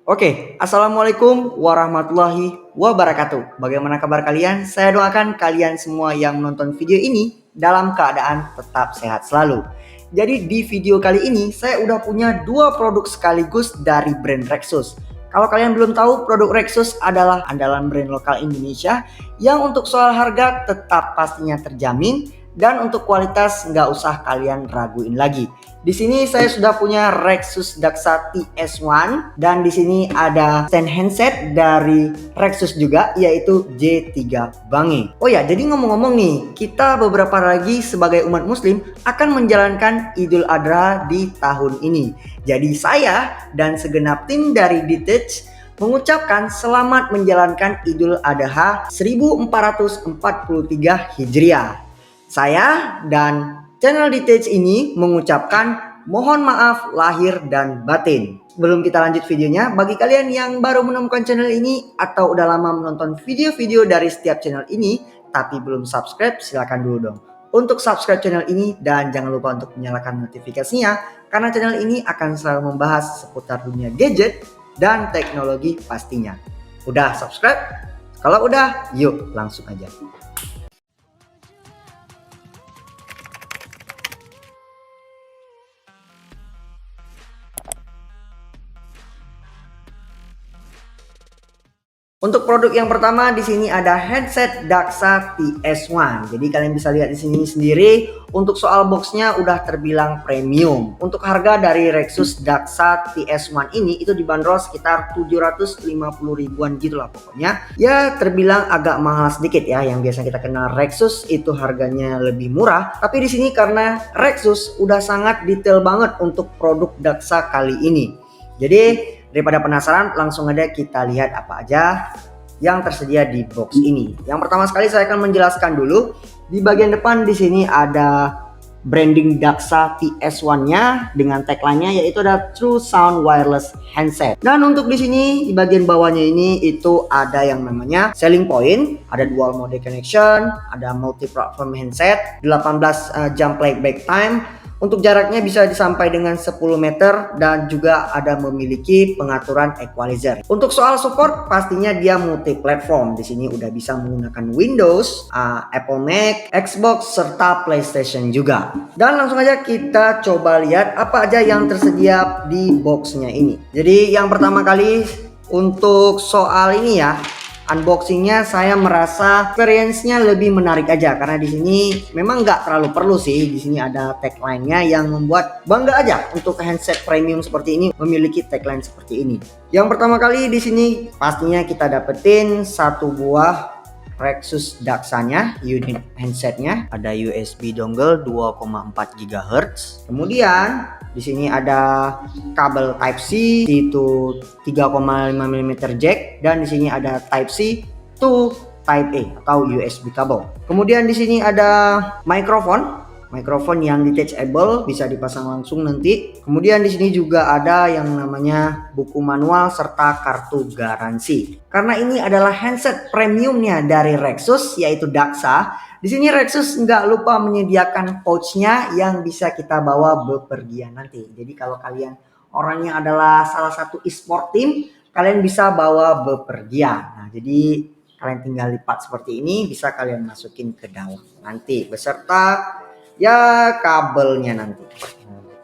Oke, Assalamualaikum warahmatullahi wabarakatuh. Bagaimana kabar kalian? Saya doakan kalian semua yang menonton video ini dalam keadaan tetap sehat selalu. Jadi di video kali ini saya udah punya dua produk sekaligus dari brand Rexus. Kalau kalian belum tahu, produk Rexus adalah andalan brand lokal Indonesia yang untuk soal harga tetap pastinya terjamin dan untuk kualitas nggak usah kalian raguin lagi. Di sini saya sudah punya Rexus Daxa TS1 dan di sini ada stand handset dari Rexus juga yaitu J3 Bangi. Oh ya, jadi ngomong-ngomong nih, kita beberapa lagi sebagai umat muslim akan menjalankan Idul Adha di tahun ini. Jadi saya dan segenap tim dari Detach mengucapkan selamat menjalankan Idul Adha 1443 Hijriah. Saya dan channel Detach ini mengucapkan mohon maaf lahir dan batin. Sebelum kita lanjut videonya, bagi kalian yang baru menemukan channel ini atau udah lama menonton video-video dari setiap channel ini tapi belum subscribe, silahkan dulu dong untuk subscribe channel ini dan jangan lupa untuk menyalakan notifikasinya karena channel ini akan selalu membahas seputar dunia gadget dan teknologi pastinya. Udah subscribe? Kalau udah, yuk langsung aja. Untuk produk yang pertama di sini ada headset Daxa TS1. Jadi kalian bisa lihat di sini sendiri. Untuk soal boxnya udah terbilang premium. Untuk harga dari Rexus Daxa TS1 ini itu dibanderol sekitar 750 ribuan gitu lah pokoknya. Ya terbilang agak mahal sedikit ya. Yang biasa kita kenal Rexus itu harganya lebih murah. Tapi di sini karena Rexus udah sangat detail banget untuk produk Daxa kali ini. Jadi daripada penasaran, langsung aja kita lihat apa aja yang tersedia di box ini. Yang pertama sekali saya akan menjelaskan dulu. Di bagian depan di sini ada branding Daxa TS1-nya dengan tagline-nya yaitu ada True Sound Wireless Handset. Dan untuk di sini di bagian bawahnya ini itu ada yang namanya selling point, ada dual mode connection, ada multi platform handset, 18 jam playback time. Untuk jaraknya bisa disampai dengan 10 meter dan juga ada memiliki pengaturan equalizer. Untuk soal support pastinya dia multi platform. Di sini udah bisa menggunakan Windows, Apple Mac, Xbox serta PlayStation juga. Dan langsung aja kita coba lihat apa aja yang tersedia di boxnya ini. Jadi yang pertama kali untuk soal ini ya, unboxingnya saya merasa experience-nya lebih menarik aja karena di sini memang nggak terlalu perlu sih. Di sini ada tagline-nya yang membuat bangga aja untuk handset premium seperti ini memiliki tagline seperti ini. Yang pertama kali di sini pastinya kita dapetin satu buah Rexus Daxa-nya, unit handsetnya, ada USB dongle 2,4 GHz. Kemudian di sini ada kabel Type C itu 3,5 mm jack dan di sini ada Type C to Type A atau USB kabel. Kemudian di sini ada mikrofon yang detachable bisa dipasang langsung nanti. Kemudian di sini juga ada yang namanya buku manual serta kartu garansi. Karena ini adalah handset premiumnya dari Rexus yaitu Daxa. Di sini Rexus nggak lupa menyediakan pouchnya yang bisa kita bawa bepergian nanti. Jadi kalau kalian orangnya adalah salah satu e-sport team, kalian bisa bawa bepergian. Nah, jadi kalian tinggal lipat seperti ini, bisa kalian masukin ke dalam nanti beserta ya kabelnya nanti,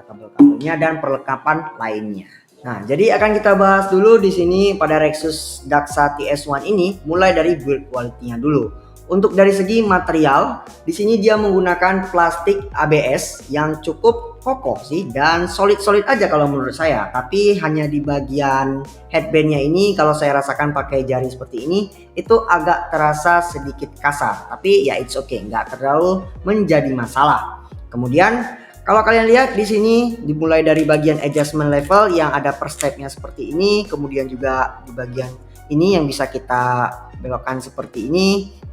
kabel-kabelnya dan perlengkapan lainnya. Nah, jadi akan kita bahas dulu di sini pada Rexus Daxa TS1 ini mulai dari build quality-nya dulu. Untuk dari segi material, di sini dia menggunakan plastik ABS yang cukup kokoh sih dan solid-solid aja kalau menurut saya. Tapi hanya di bagian headbandnya ini kalau saya rasakan pakai jari seperti ini itu agak terasa sedikit kasar. Tapi ya it's okay, nggak terlalu menjadi masalah. Kemudian kalau kalian lihat di sini dimulai dari bagian adjustment level yang ada per stepnya seperti ini, kemudian juga di bagian ini yang bisa kita belokkan seperti ini.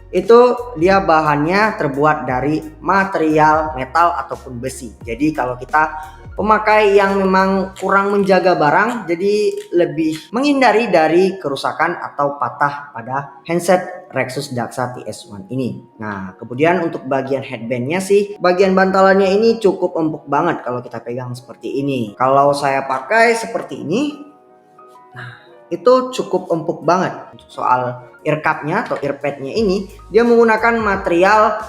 Itu dia bahannya terbuat dari material metal ataupun besi. Jadi kalau kita pemakai yang memang kurang menjaga barang, jadi lebih menghindari dari kerusakan atau patah pada handset Rexus Daxa TS1 ini. Nah, kemudian untuk bagian headbandnya sih, bagian bantalannya ini cukup empuk banget kalau kita pegang seperti ini. Kalau saya pakai seperti ini, Itu cukup empuk banget. Untuk soal ear cup-nya atau earpad-nya ini, dia menggunakan material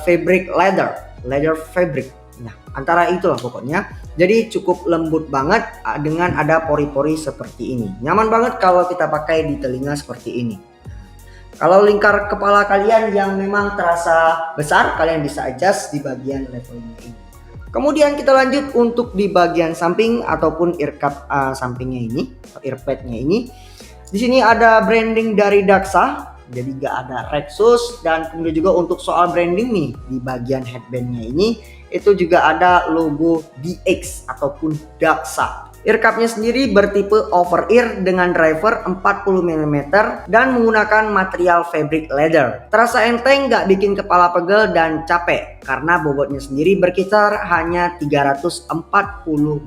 fabric leather fabric. Nah, antara itulah pokoknya. Jadi cukup lembut banget dengan ada pori-pori seperti ini. Nyaman banget kalau kita pakai di telinga seperti ini. Kalau lingkar kepala kalian yang memang terasa besar, kalian bisa adjust di bagian levelnya ini. Kemudian kita lanjut untuk di bagian samping ataupun ear cup sampingnya ini, earpadnya ini. Di sini ada branding dari Daxa, jadi gak ada Rexus, dan kemudian juga untuk soal branding nih di bagian headbandnya ini, itu juga ada logo DX ataupun Daxa. Ear cup-nya sendiri bertipe over ear dengan driver 40 mm dan menggunakan material fabric leather. Terasa enteng, gak bikin kepala pegel dan capek karena bobotnya sendiri berkisar hanya 340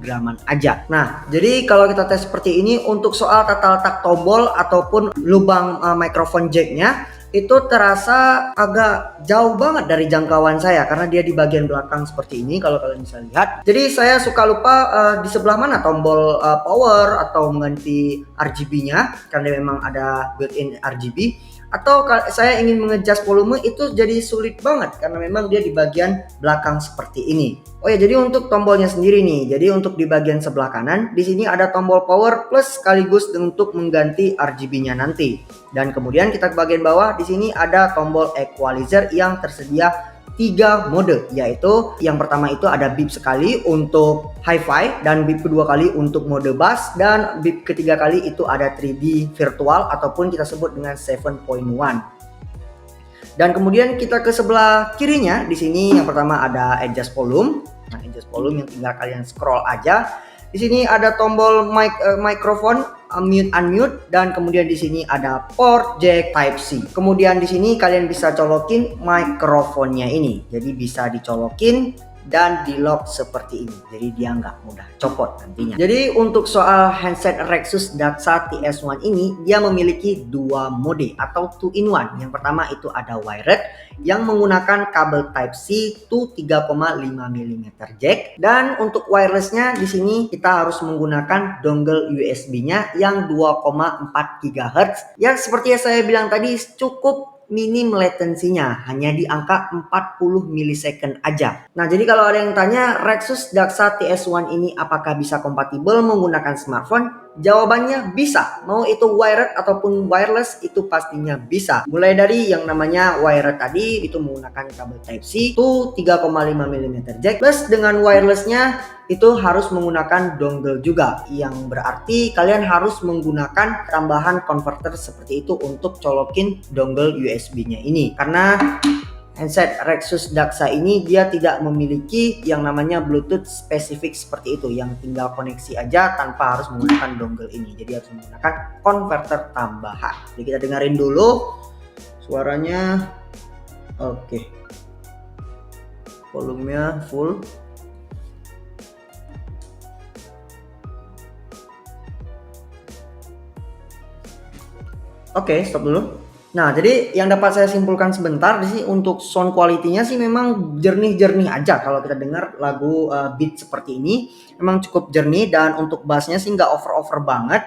graman aja. Nah, jadi kalau kita tes seperti ini untuk soal tata letak tombol ataupun lubang mikrofon jacknya, itu terasa agak jauh banget dari jangkauan saya karena dia di bagian belakang seperti ini kalau kalian bisa lihat. Jadi saya suka lupa di sebelah mana tombol power atau mengganti RGB-nya karena memang ada built-in RGB, atau saya ingin mengejas volume itu jadi sulit banget karena memang dia di bagian belakang seperti ini. Oh ya, jadi untuk tombolnya sendiri nih, jadi untuk di bagian sebelah kanan di sini ada tombol power plus sekaligus untuk mengganti RGB-nya nanti. Dan kemudian kita ke bagian bawah di sini ada tombol equalizer yang tersedia 3 mode, yaitu yang pertama itu ada beep sekali untuk hi-fi dan beep kedua kali untuk mode bass dan beep ketiga kali itu ada 3D virtual ataupun kita sebut dengan 7.1. Dan kemudian kita ke sebelah kirinya di sini yang pertama ada adjust volume. Nah, adjust volume yang tinggal kalian scroll aja. Di sini ada tombol microphone mute unmute dan kemudian di sini ada port jack type C. Kemudian di sini kalian bisa colokin mikrofonnya ini. Jadi bisa dicolokin dan di lock seperti ini. Jadi dia nggak mudah copot nantinya. Jadi untuk soal handset Rexus Daxa TS1 ini dia memiliki 2 mode atau 2-in-1. Yang pertama itu ada wired yang menggunakan kabel Type C to 3,5 mm jack, dan untuk wirelessnya di sini kita harus menggunakan dongle USB-nya yang 2,4 GHz. Ya seperti yang saya bilang tadi cukup minim latensinya, hanya di angka 40 millisecond aja. Nah, jadi kalau ada yang tanya Rexus Daxa TS1 ini apakah bisa kompatibel menggunakan smartphone? Jawabannya bisa. Mau itu wired ataupun wireless itu pastinya bisa. Mulai dari yang namanya wired tadi itu menggunakan kabel Type C to 3,5 mm jack, plus dengan wirelessnya itu harus menggunakan dongle juga, yang berarti kalian harus menggunakan tambahan converter seperti itu untuk colokin dongle USB-nya ini, karena handset Rexus Daxa ini dia tidak memiliki yang namanya Bluetooth spesifik seperti itu, yang tinggal koneksi aja tanpa harus menggunakan dongle ini. Jadi harus menggunakan converter tambahan. Jadi kita dengerin dulu suaranya. Oke, volumenya full. Oke, stop dulu. Nah, jadi yang dapat saya simpulkan sebentar sih untuk sound quality-nya sih memang jernih-jernih aja kalau kita dengar lagu beat seperti ini. Memang cukup jernih, dan untuk bassnya sih nggak over-over banget.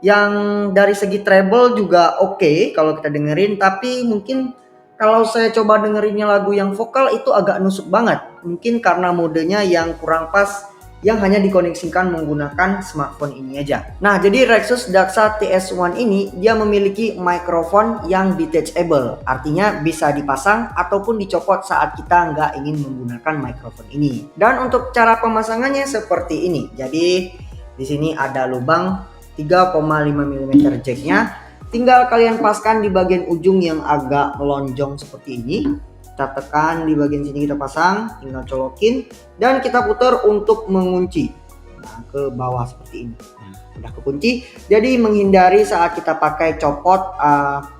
Yang dari segi treble juga oke kalau kita dengerin, tapi mungkin kalau saya coba dengerinnya lagu yang vokal itu agak nusuk banget. Mungkin karena modenya yang kurang pas, yang hanya dikoneksikan menggunakan smartphone ini aja. Nah, jadi Rexus Daxa TS1 ini dia memiliki mikrofon yang detachable, artinya bisa dipasang ataupun dicopot saat kita nggak ingin menggunakan mikrofon ini. Dan untuk cara pemasangannya seperti ini. Jadi di sini ada lubang 3,5 mm jacknya. Tinggal kalian paskan di bagian ujung yang agak melonjong seperti ini. Kita tekan di bagian sini, kita pasang, tinggal colokin dan kita putar untuk mengunci. Nah, ke bawah seperti ini. Nah, udah kekunci. Jadi menghindari saat kita pakai copot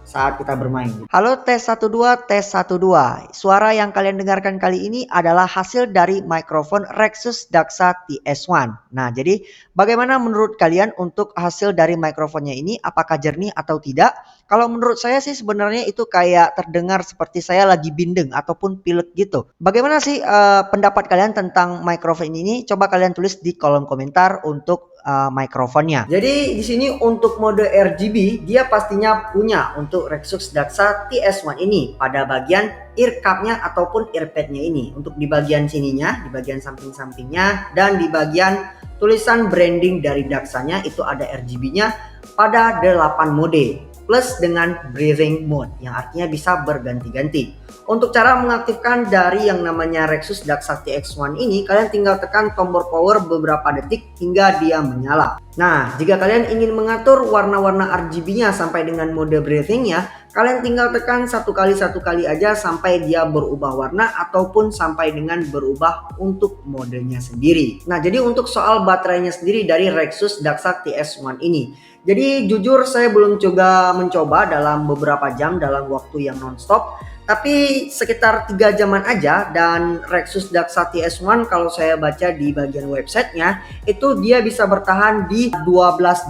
saat kita bermain. Halo tes 12, tes 12. Suara yang kalian dengarkan kali ini adalah hasil dari mikrofon Rexus Daxa TS1. Nah, jadi bagaimana menurut kalian untuk hasil dari mikrofonnya ini? Apakah jernih atau tidak? Kalau menurut saya sih sebenarnya itu kayak terdengar seperti saya lagi bindeng ataupun pilek gitu. Bagaimana sih pendapat kalian tentang mikrofon ini? Coba kalian tulis di kolom komentar untuk mikrofonnya. Jadi di sini untuk mode RGB dia pastinya punya untuk Rexus Daxa TS1 ini pada bagian ear cup-nya ataupun earpad-nya ini. Untuk di bagian sininya, di bagian samping-sampingnya dan di bagian tulisan branding dari Daxa-nya itu ada RGB-nya pada 8 mode plus dengan breathing mode yang artinya bisa berganti-ganti. Untuk cara mengaktifkan dari yang namanya Rexus Daxa TX1 ini, kalian tinggal tekan tombol power beberapa detik hingga dia menyala. Nah, jika kalian ingin mengatur warna-warna RGB-nya sampai dengan mode breathing-nya, kalian tinggal tekan satu kali aja sampai dia berubah warna ataupun sampai dengan berubah untuk modenya sendiri. Nah, jadi untuk soal baterainya sendiri dari Rexus Daxa TS1 ini. Jadi jujur saya belum juga mencoba dalam beberapa jam dalam waktu yang nonstop. Tapi sekitar 3 jaman aja dan Rexus Daxa TS1 kalau saya baca di bagian websitenya itu dia bisa bertahan di 12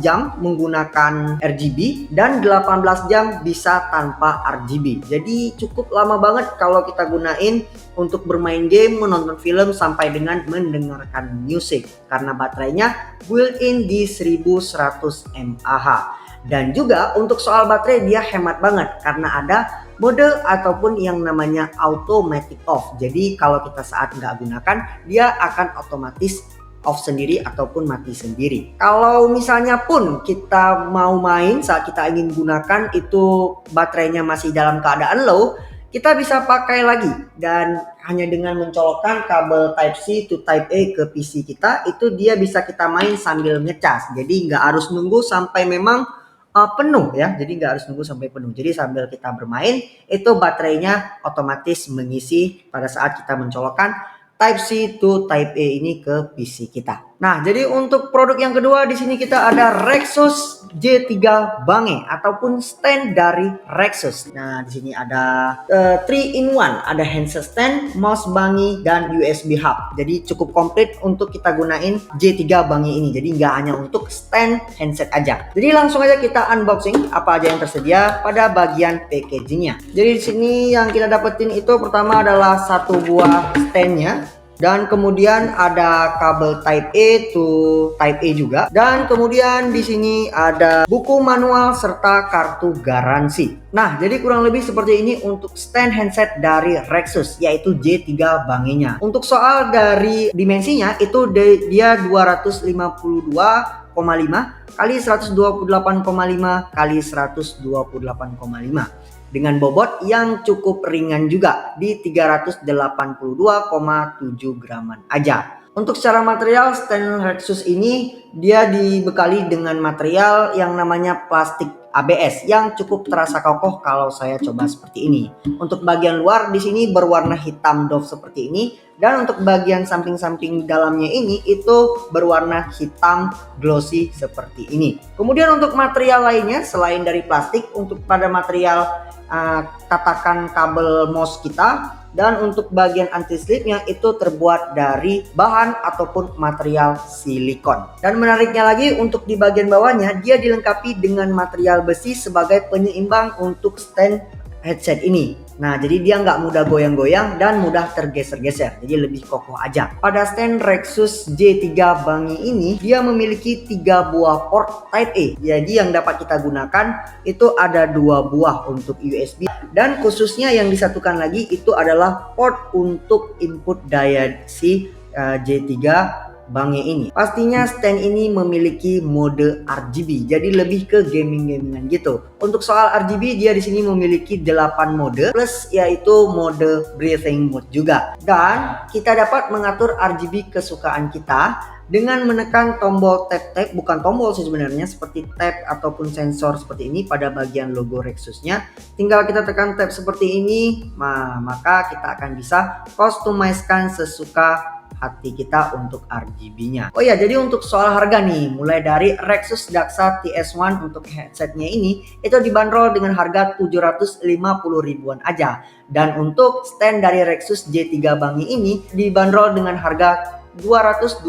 jam menggunakan RGB dan 18 jam bisa tanpa RGB. Jadi cukup lama banget kalau kita gunain untuk bermain game, menonton film sampai dengan mendengarkan musik karena baterainya built-in di 1100 mAh. Dan juga untuk soal baterai dia hemat banget karena ada mode ataupun yang namanya automatic off. Jadi kalau kita saat nggak gunakan dia akan otomatis off sendiri ataupun mati sendiri. Kalau misalnya pun kita mau main saat kita ingin gunakan itu baterainya masih dalam keadaan low, kita bisa pakai lagi dan hanya dengan mencolokkan kabel Type C to Type A ke PC kita itu dia bisa kita main sambil ngecas. Jadi nggak harus nunggu sampai memang penuh ya, jadi nggak harus nunggu sampai penuh. Jadi sambil kita bermain itu baterainya otomatis mengisi pada saat kita mencolokkan Type C to Type A ini ke PC kita. Nah, jadi untuk produk yang kedua di sini kita ada Rexus J3 Bange ataupun stand dari Rexus. Nah, di sini ada 3-in-1, ada handset stand, mouse Bange dan USB hub. Jadi cukup komplit untuk kita gunain J3 Bange ini. Jadi nggak hanya untuk stand handset aja. Jadi langsung aja kita unboxing apa aja yang tersedia pada bagian packagingnya. Jadi di sini yang kita dapetin itu pertama adalah satu buah standnya. Dan kemudian ada kabel Type A to Type A juga. Dan kemudian di sini ada buku manual serta kartu garansi. Nah, jadi kurang lebih seperti ini untuk stand handset dari Rexus yaitu J3 Bange-nya. Untuk soal dari dimensinya itu dia 252,5 kali 128,5 kali 128,5 dengan bobot yang cukup ringan juga di 382,7 graman aja. Untuk secara material stand Rexus ini dia dibekali dengan material yang namanya plastik ABS yang cukup terasa kokoh kalau saya coba seperti ini. Untuk bagian luar di sini berwarna hitam doff seperti ini dan untuk bagian samping-samping dalamnya ini itu berwarna hitam glossy seperti ini. Kemudian untuk material lainnya selain dari plastik untuk pada material katakan kabel mouse kita dan untuk bagian anti slipnya itu terbuat dari bahan ataupun material silikon. Dan menariknya lagi untuk di bagian bawahnya dia dilengkapi dengan material besi sebagai penyeimbang untuk stand headset ini. Nah, jadi dia nggak mudah goyang-goyang dan mudah tergeser-geser, jadi lebih kokoh aja. Pada stand Rexus J3 Bange ini dia memiliki 3 buah port Type A. Jadi yang dapat kita gunakan itu ada 2 buah untuk USB dan khususnya yang disatukan lagi itu adalah port untuk input daya si J3 Bange ini. Pastinya stand ini memiliki mode RGB, jadi lebih ke gaming-gamingan gitu. Untuk soal RGB dia di sini memiliki 8 mode plus yaitu mode breathing mode juga. Dan kita dapat mengatur RGB kesukaan kita dengan menekan tombol tap, bukan tombol sih sebenarnya, seperti tab ataupun sensor seperti ini pada bagian logo Rexusnya. Tinggal kita tekan tab seperti ini, maka kita akan bisa customizekan sesuka hati kita untuk RGB-nya. Oh ya, jadi untuk soal harga nih, mulai dari Rexus Daxa TS1 untuk headsetnya ini itu dibanderol dengan harga 750 ribuan aja. Dan untuk stand dari Rexus J3 Bange ini dibanderol dengan harga 220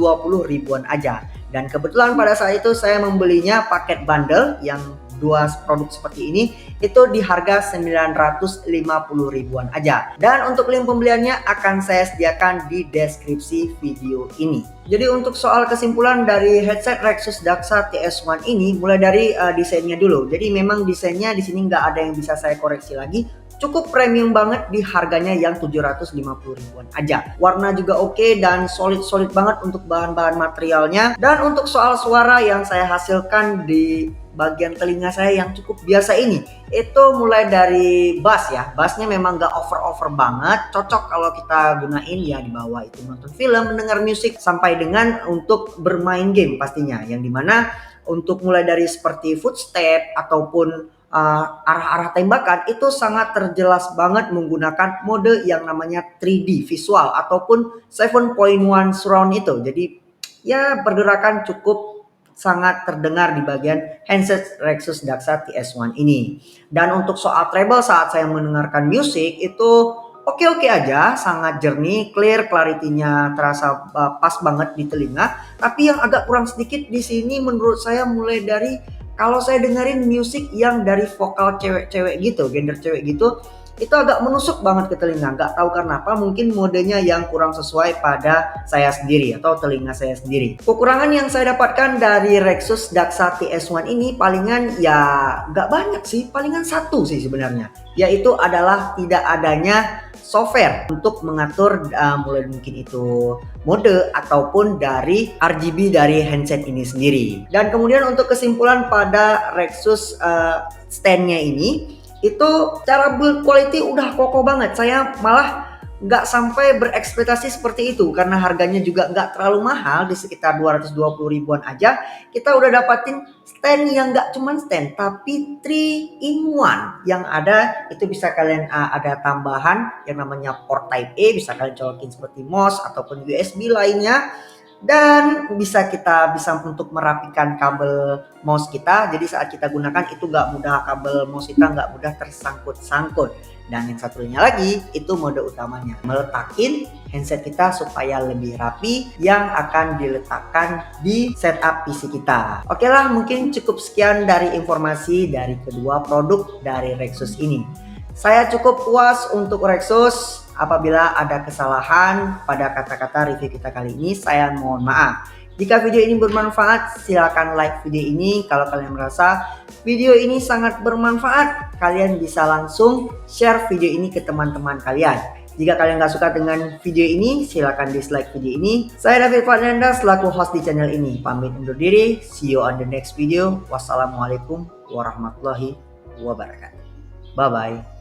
ribuan aja. Dan kebetulan pada saat itu saya membelinya paket bundle yang dua produk seperti ini itu di harga 950 ribuan aja. Dan untuk link pembeliannya akan saya sediakan di deskripsi video ini. Jadi untuk soal kesimpulan dari headset Rexus Daxa TS1 ini, mulai dari desainnya dulu. Jadi memang desainnya di sini nggak ada yang bisa saya koreksi lagi. Cukup premium banget di harganya yang 750 ribuan aja. Warna juga oke dan solid banget untuk bahan-bahan materialnya. Dan untuk soal suara yang saya hasilkan di bagian telinga saya yang cukup biasa ini, itu mulai dari bass ya. Bassnya memang gak over banget, cocok kalau kita gunain ya di bawah itu nonton film, mendengar musik, sampai dengan untuk bermain game pastinya. Yang dimana untuk mulai dari seperti footstep ataupun arah-arah tembakan itu sangat terjelas banget menggunakan mode yang namanya 3D visual ataupun 7.1 surround itu. Jadi ya pergerakan cukup sangat terdengar di bagian handset Rexus Daxa TS1 ini. Dan untuk soal treble saat saya mendengarkan musik itu oke aja, sangat jernih, clear, clarity-nya terasa pas banget di telinga. Tapi yang agak kurang sedikit di sini menurut saya mulai dari kalau saya dengerin musik yang dari vokal cewek-cewek gitu, gender cewek gitu, itu agak menusuk banget ke telinga. Nggak tahu karena apa, mungkin modenya yang kurang sesuai pada saya sendiri atau telinga saya sendiri. Kekurangan yang saya dapatkan dari Rexus Daxa TS1 ini palingan ya nggak banyak sih, palingan satu sih sebenarnya. Yaitu adalah tidak adanya software untuk mengatur mulai mungkin itu mode ataupun dari RGB dari handset ini sendiri. Dan kemudian untuk kesimpulan pada Rexus standnya ini, itu cara build quality udah kokoh banget. Saya malah nggak sampai berekspektasi seperti itu karena harganya juga nggak terlalu mahal, di sekitar 220 ribuan aja kita udah dapatin stand yang nggak cuman stand tapi 3 in 1 yang ada. Itu bisa kalian ada tambahan yang namanya port type A, bisa kalian colokin seperti mouse ataupun USB lainnya. Dan bisa untuk merapikan kabel mouse kita, jadi saat kita gunakan itu nggak mudah, kabel mouse kita nggak mudah tersangkut-sangkut. Dan yang satunya lagi itu mode utamanya, meletakin handset kita supaya lebih rapi yang akan diletakkan di setup PC kita. Oke lah, mungkin cukup sekian dari informasi dari kedua produk dari Rexus ini. Saya cukup puas untuk Rexus. Apabila ada kesalahan pada kata-kata review kita kali ini, saya mohon maaf. Jika video ini bermanfaat, silakan like video ini. Kalau kalian merasa video ini sangat bermanfaat, kalian bisa langsung share video ini ke teman-teman kalian. Jika kalian gak suka dengan video ini, silakan dislike video ini. Saya David Fernanda selaku host di channel ini. Pamit undur diri. See you on the next video. Wassalamualaikum warahmatullahi wabarakatuh. Bye-bye.